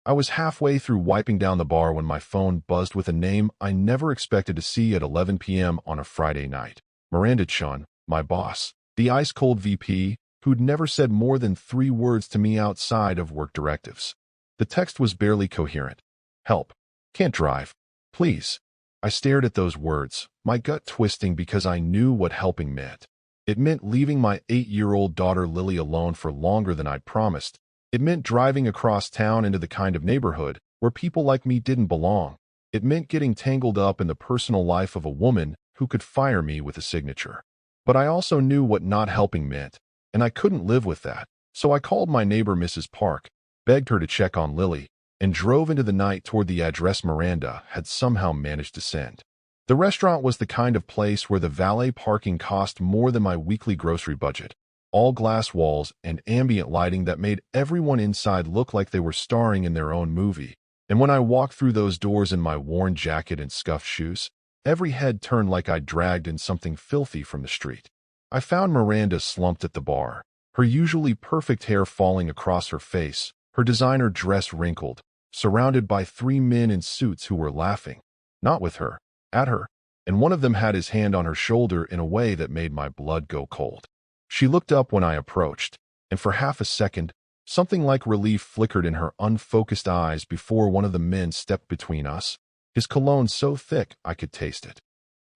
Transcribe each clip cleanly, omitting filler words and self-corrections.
I was halfway through wiping down the bar when my phone buzzed with a name I never expected to see at 11 p.m. on a Friday night. Miranda Chun, my boss, the ice-cold VP, who'd never said more than 3 words to me outside of work directives. The text was barely coherent. Help. Can't drive. Please. I stared at those words, my gut twisting because I knew what helping meant. It meant leaving my 8-year-old daughter Lily alone for longer than I'd promised. It meant driving across town into the kind of neighborhood where people like me didn't belong. It meant getting tangled up in the personal life of a woman who could fire me with a signature. But I also knew what not helping meant, and I couldn't live with that. So I called my neighbor Mrs. Park, begged her to check on Lily, and drove into the night toward the address Miranda had somehow managed to send. The restaurant was the kind of place where the valet parking cost more than my weekly grocery budget. All glass walls and ambient lighting that made everyone inside look like they were starring in their own movie. And when I walked through those doors in my worn jacket and scuffed shoes, every head turned like I'd dragged in something filthy from the street. I found Miranda slumped at the bar, her usually perfect hair falling across her face, her designer dress wrinkled, surrounded by 3 men in suits who were laughing. Not with her, at her, and one of them had his hand on her shoulder in a way that made my blood go cold. She looked up when I approached, and for half a second, something like relief flickered in her unfocused eyes before one of the men stepped between us, his cologne so thick I could taste it.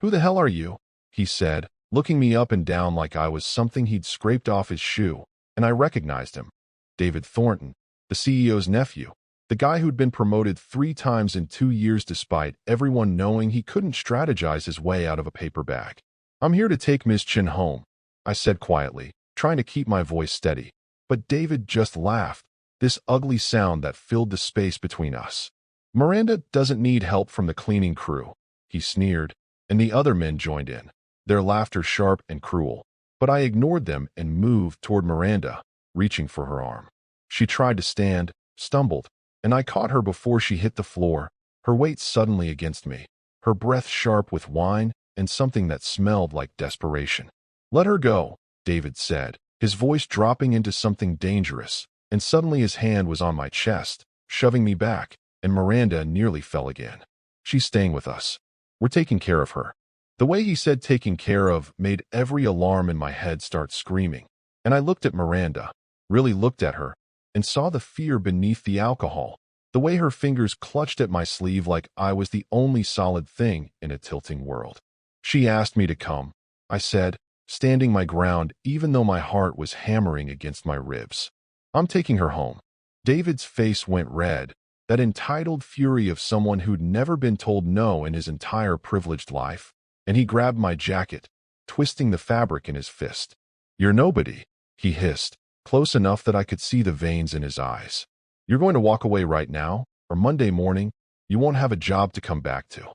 "Who the hell are you?" he said, looking me up and down like I was something he'd scraped off his shoe, and I recognized him. David Thornton, the CEO's nephew, the guy who'd been promoted 3 times in 2 years despite everyone knowing he couldn't strategize his way out of a paper bag. "I'm here to take Ms. Chin home," I said quietly, trying to keep my voice steady. But David just laughed, this ugly sound that filled the space between us. "Miranda doesn't need help from the cleaning crew," he sneered, and the other men joined in, their laughter sharp and cruel. But I ignored them and moved toward Miranda, reaching for her arm. She tried to stand, stumbled, and I caught her before she hit the floor, her weight suddenly against me, her breath sharp with wine and something that smelled like desperation. "Let her go," David said, his voice dropping into something dangerous, and suddenly his hand was on my chest, shoving me back, and Miranda nearly fell again. "She's staying with us. We're taking care of her." The way he said taking care of made every alarm in my head start screaming, and I looked at Miranda, really looked at her, and saw the fear beneath the alcohol, the way her fingers clutched at my sleeve like I was the only solid thing in a tilting world. "She asked me to come," I said, standing my ground even though my heart was hammering against my ribs. "I'm taking her home." David's face went red, that entitled fury of someone who'd never been told no in his entire privileged life, and he grabbed my jacket, twisting the fabric in his fist. "You're nobody," he hissed, close enough that I could see the veins in his eyes. "You're going to walk away right now, or Monday morning, you won't have a job to come back to."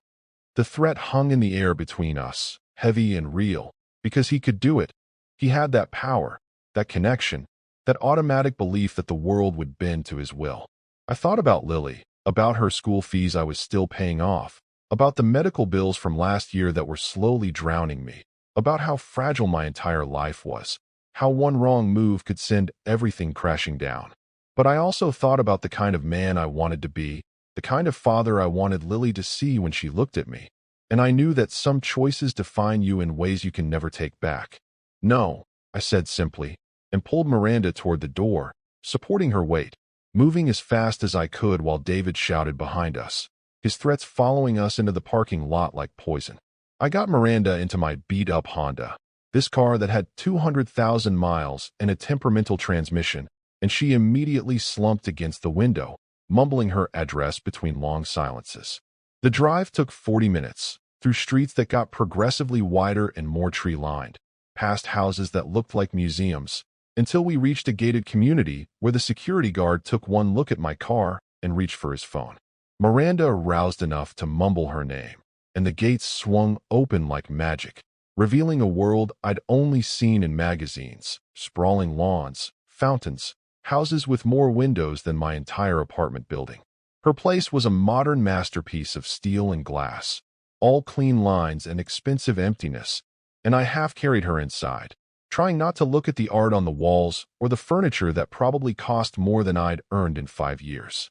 The threat hung in the air between us, heavy and real, because he could do it. He had that power, that connection, that automatic belief that the world would bend to his will. I thought about Lily, about her school fees I was still paying off, about the medical bills from last year that were slowly drowning me, about how fragile my entire life was, how one wrong move could send everything crashing down. But I also thought about the kind of man I wanted to be, the kind of father I wanted Lily to see when she looked at me. And I knew that some choices define you in ways you can never take back. "No," I said simply, and pulled Miranda toward the door, supporting her weight, moving as fast as I could while David shouted behind us, his threats following us into the parking lot like poison. I got Miranda into my beat-up Honda, this car that had 200,000 miles and a temperamental transmission, and she immediately slumped against the window, mumbling her address between long silences. The drive took 40 minutes, through streets that got progressively wider and more tree-lined, past houses that looked like museums, until we reached a gated community where the security guard took one look at my car and reached for his phone. Miranda aroused enough to mumble her name, and the gates swung open like magic, revealing a world I'd only seen in magazines, sprawling lawns, fountains, houses with more windows than my entire apartment building. Her place was a modern masterpiece of steel and glass, all clean lines and expensive emptiness, and I half carried her inside, trying not to look at the art on the walls or the furniture that probably cost more than I'd earned in 5 years.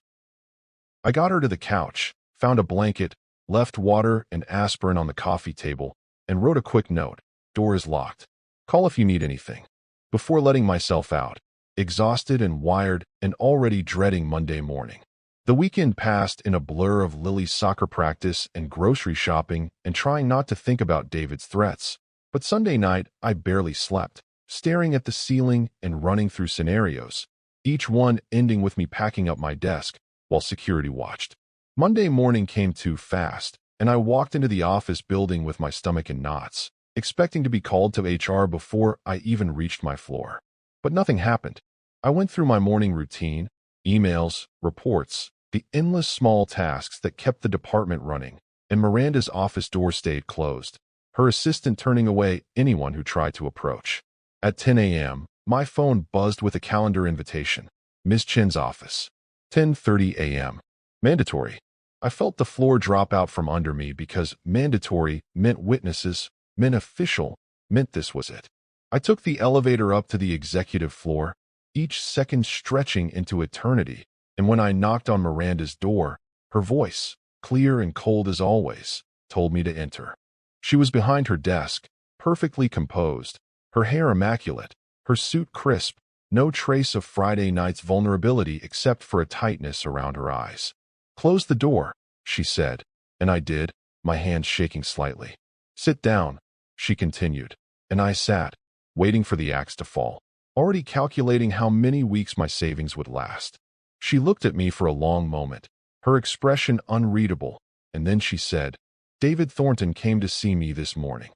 I got her to the couch, found a blanket, left water and aspirin on the coffee table, and wrote a quick note. Door is locked. Call if you need anything. Before letting myself out, exhausted and wired and already dreading Monday morning. The weekend passed in a blur of Lily's soccer practice and grocery shopping and trying not to think about David's threats. But Sunday night, I barely slept, staring at the ceiling and running through scenarios, each one ending with me packing up my desk while security watched. Monday morning came too fast, and I walked into the office building with my stomach in knots, expecting to be called to HR before I even reached my floor. But nothing happened. I went through my morning routine, emails, reports, the endless small tasks that kept the department running, and Miranda's office door stayed closed, her assistant turning away anyone who tried to approach. At 10 a.m., my phone buzzed with a calendar invitation. Ms. Chen's office. 10:30 a.m. Mandatory. I felt the floor drop out from under me because mandatory meant witnesses, meant official, meant this was it. I took the elevator up to the executive floor, each second stretching into eternity, and when I knocked on Miranda's door, her voice, clear and cold as always, told me to enter. She was behind her desk, perfectly composed, her hair immaculate, her suit crisp, no trace of Friday night's vulnerability except for a tightness around her eyes. Close the door, she said, and I did, my hands shaking slightly. Sit down, she continued, and I sat, waiting for the axe to fall, already calculating how many weeks my savings would last. She looked at me for a long moment, her expression unreadable, and then she said, David Thornton came to see me this morning.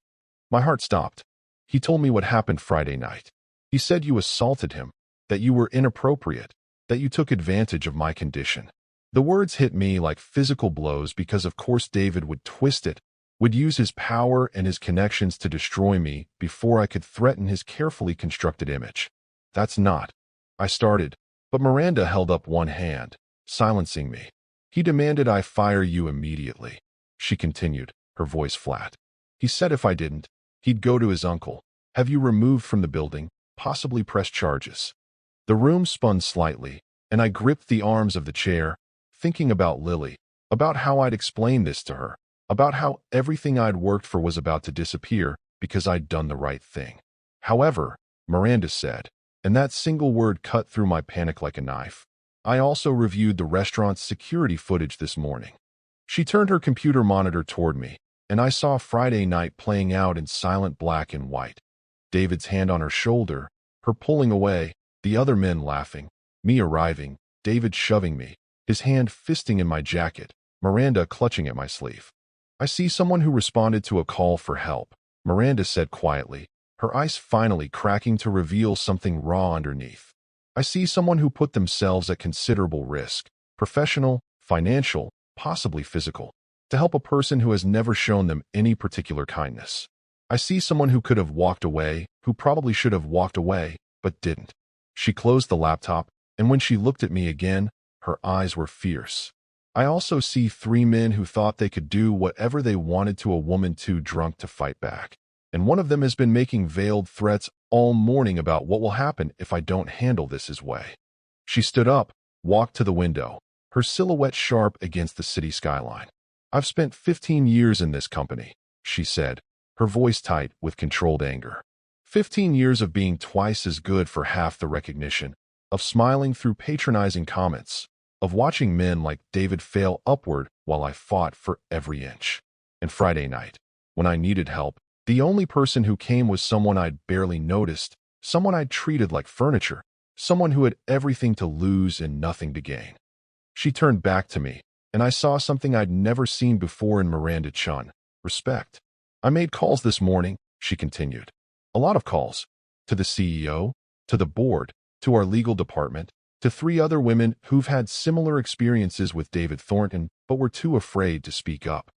My heart stopped. He told me what happened Friday night. He said you assaulted him, that you were inappropriate, that you took advantage of my condition. The words hit me like physical blows because of course David would twist it, would use his power and his connections to destroy me before I could threaten his carefully constructed image. That's not. I started, but Miranda held up one hand, silencing me. He demanded I fire you immediately. She continued, her voice flat. He said if I didn't, he'd go to his uncle, have you removed from the building, possibly press charges. The room spun slightly, and I gripped the arms of the chair, thinking about Lily, about how I'd explain this to her, about how everything I'd worked for was about to disappear because I'd done the right thing. However, Miranda said, and that single word cut through my panic like a knife, I also reviewed the restaurant's security footage this morning. She turned her computer monitor toward me, and I saw Friday night playing out in silent black and white. David's hand on her shoulder, her pulling away, the other men laughing, me arriving, David shoving me, his hand fisting in my jacket, Miranda clutching at my sleeve. I see someone who responded to a call for help, Miranda said quietly, her eyes finally cracking to reveal something raw underneath. I see someone who put themselves at considerable risk, professional, financial, possibly physical, to help a person who has never shown them any particular kindness. I see someone who could have walked away, who probably should have walked away, but didn't. She closed the laptop, and when she looked at me again, her eyes were fierce. I also see 3 men who thought they could do whatever they wanted to a woman too drunk to fight back. And one of them has been making veiled threats all morning about what will happen if I don't handle this his way. She stood up, walked to the window, her silhouette sharp against the city skyline. I've spent 15 years in this company, she said, her voice tight with controlled anger. 15 years of being twice as good for half the recognition, of smiling through patronizing comments, of watching men like David fail upward while I fought for every inch. And Friday night, when I needed help, the only person who came was someone I'd barely noticed, someone I'd treated like furniture, someone who had everything to lose and nothing to gain. She turned back to me, and I saw something I'd never seen before in Miranda Chun, respect. I made calls this morning, she continued. A lot of calls. To the CEO, to the board, to our legal department, to 3 other women who've had similar experiences with David Thornton but were too afraid to speak up.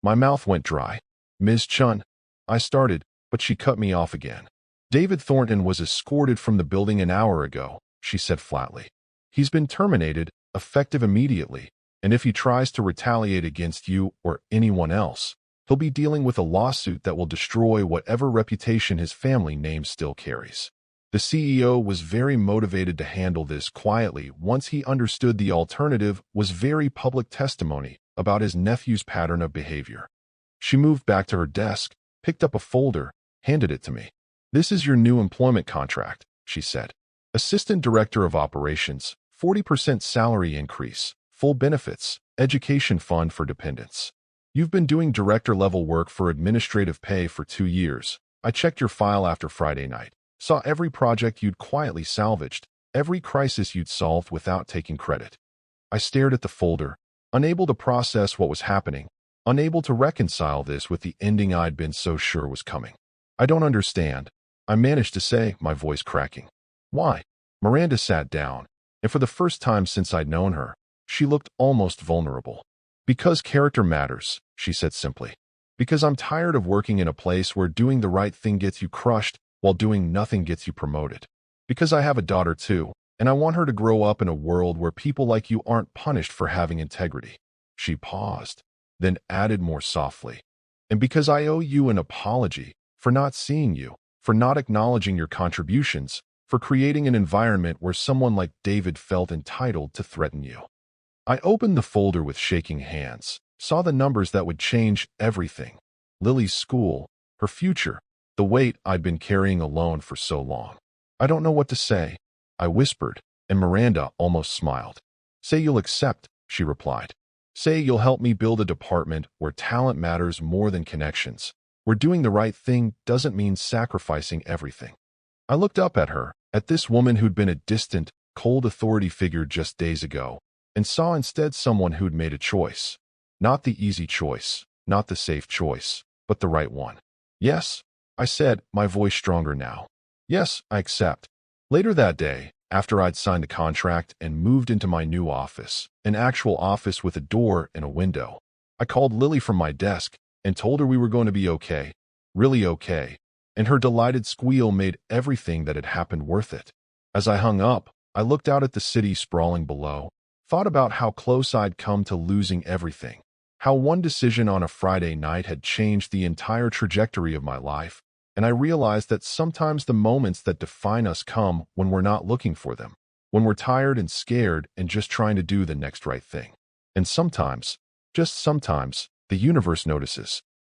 My mouth went dry. Ms. Chun, I started, but she cut me off again. David Thornton was escorted from the building an hour ago, she said flatly. He's been terminated, effective immediately, and if he tries to retaliate against you or anyone else, he'll be dealing with a lawsuit that will destroy whatever reputation his family name still carries. The CEO was very motivated to handle this quietly once he understood the alternative was very public testimony about his nephew's pattern of behavior. She moved back to her desk, picked up a folder, handed it to me. "This is your new employment contract," she said. "Assistant Director of Operations, 40% salary increase, full benefits, education fund for dependents. You've been doing director-level work for administrative pay for 2 years. I checked your file after Friday night, saw every project you'd quietly salvaged, every crisis you'd solved without taking credit." I stared at the folder, unable to process what was happening, unable to reconcile this with the ending I'd been so sure was coming. "I don't understand," I managed to say, my voice cracking. "Why?" Miranda sat down, and for the first time since I'd known her, she looked almost vulnerable. "Because character matters," she said simply. "Because I'm tired of working in a place where doing the right thing gets you crushed while doing nothing gets you promoted. Because I have a daughter too, and I want her to grow up in a world where people like you aren't punished for having integrity." She paused, then added more softly, "And because I owe you an apology for not seeing you, for not acknowledging your contributions, for creating an environment where someone like David felt entitled to threaten you." I opened the folder with shaking hands, saw the numbers that would change everything. Lily's school, her future, the weight I'd been carrying alone for so long. "I don't know what to say," I whispered, and Miranda almost smiled. "Say you'll accept," she replied. "Say you'll help me build a department where talent matters more than connections, where doing the right thing doesn't mean sacrificing everything." I looked up at her, at this woman who'd been a distant, cold authority figure just days ago, and saw instead someone who'd made a choice. Not the easy choice, not the safe choice, but the right one. "Yes," I said, my voice stronger now. "Yes, I accept." Later that day, after I'd signed the contract and moved into my new office, an actual office with a door and a window, I called Lily from my desk and told her we were going to be okay, really okay, and her delighted squeal made everything that had happened worth it. As I hung up, I looked out at the city sprawling below, thought about how close I'd come to losing everything, how one decision on a Friday night had changed the entire trajectory of my life, and I realized that sometimes the moments that define us come when we're not looking for them, when we're tired and scared and just trying to do the next right thing. And sometimes, just sometimes, the universe notices.